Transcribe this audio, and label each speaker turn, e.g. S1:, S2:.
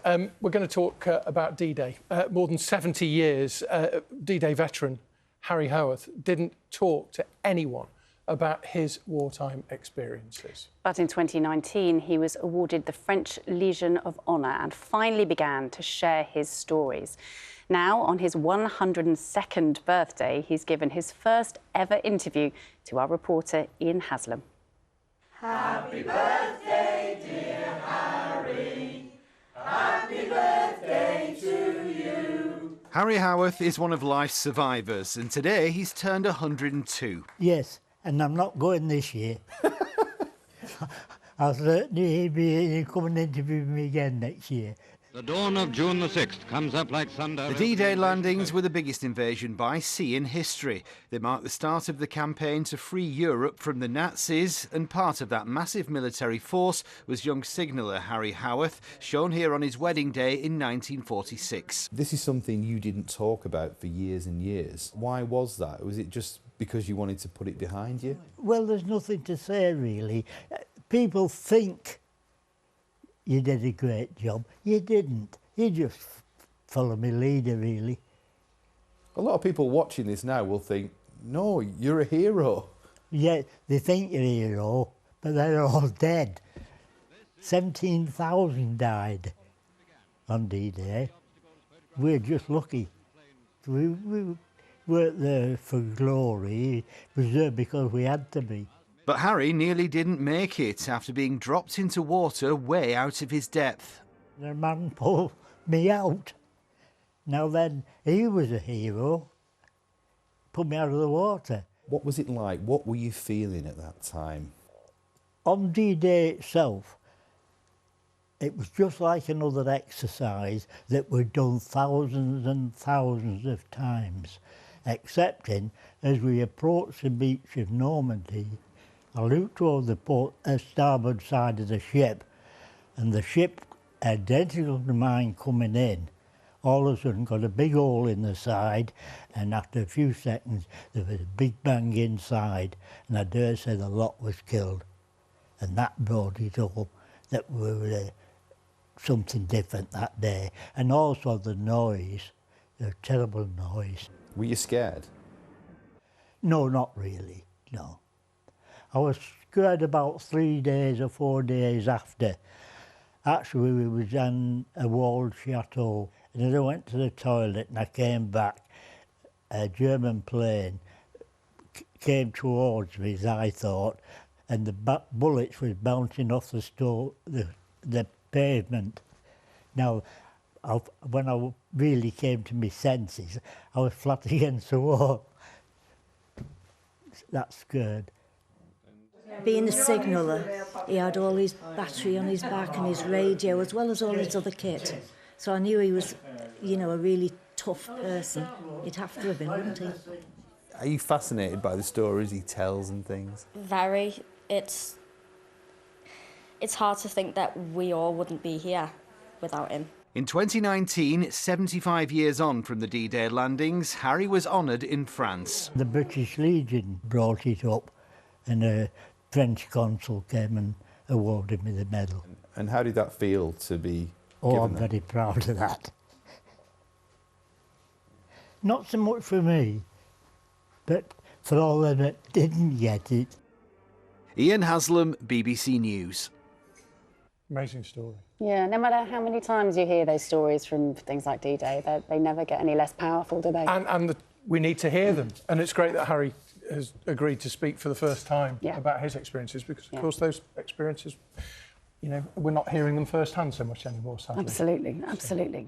S1: We're going to talk about D-Day. More than 70 years, D-Day veteran Harry Howorth didn't talk to anyone about his wartime experiences.
S2: But in 2019, he was awarded the French Legion of Honour and finally began to share his stories. Now, on his 102nd birthday, he's given his first ever interview to our reporter, Ian Haslam.
S3: Happy birthday, dear Harry. Happy birthday to you.
S4: Harry Howorth is one of life's survivors, and today he's turned 102.
S5: Yes, and I'm not going this year. I'll certainly be coming and interview me again next year.
S6: The dawn of June the 6th comes up like thunder.
S4: The D-Day landings were the biggest invasion by sea in history. They marked the start of the campaign to free Europe from the Nazis, and part of that massive military force was young signaller Harry Howorth, shown here on his wedding day in 1946.
S7: This is something you didn't talk about for years and years. Why was that? Was it just because you wanted to put it behind you?
S5: Well, there's nothing to say, really. People think you did a great job. You didn't. You just followed me leader, really.
S7: A lot of people watching this now will think, no, you're a hero.
S5: Yeah, they think you're a hero, but they're all dead. 17,000 died on D-Day. We're just lucky. We weren't there for glory. It was there because we had to be.
S4: But Harry nearly didn't make it after being dropped into water way out of his depth.
S5: The man pulled me out. Now then, he was a hero. Put me out of the water.
S7: What was it like? What were you feeling at that time?
S5: On D-Day itself, it was just like another exercise that we'd done thousands and thousands of times, excepting as we approached the beach of Normandy, I looked toward the starboard side of the ship, and the ship, identical to mine coming in, all of a sudden got a big hole in the side, and after a few seconds there was a big bang inside, and I dare say the lot was killed. And that brought it home that we were something different that day. And also the noise, the terrible noise.
S7: Were you scared?
S5: No, not really, no. I was scared about 3 days or 4 days after. Actually, we was in a walled chateau, and as I went to the toilet and I came back, a German plane came towards me, as I thought, and the bullets was bouncing off the pavement. Now, when I really came to my senses, I was flat against the wall. That scared.
S8: Being a signaller, he had all his battery on his back and his radio, as well as all his other kit. So I knew he was, you know, a really tough person. He'd have to have been, wouldn't he?
S7: Are you fascinated by the stories he tells and things?
S9: Very. It's hard to think that we all wouldn't be here without him.
S4: In 2019, 75 years on from the D-Day landings, Harry was honoured in France.
S5: The British Legion brought it up, and a French consul came and awarded me the medal.
S7: And how did that feel to be
S5: Oh, I'm
S7: given that?
S5: very proud of that. Not so much for me, but for all them that didn't get it.
S4: Ian Haslam, BBC News.
S1: Amazing story.
S2: Yeah, no matter how many times you hear those stories from things like D-Day, they never get any less powerful, do they?
S1: And we need to hear them. And it's great that Harry has agreed to speak for the first time about his experiences, because, of course, those experiences, you know, we're not hearing them firsthand so much anymore, sadly.
S2: Absolutely, absolutely.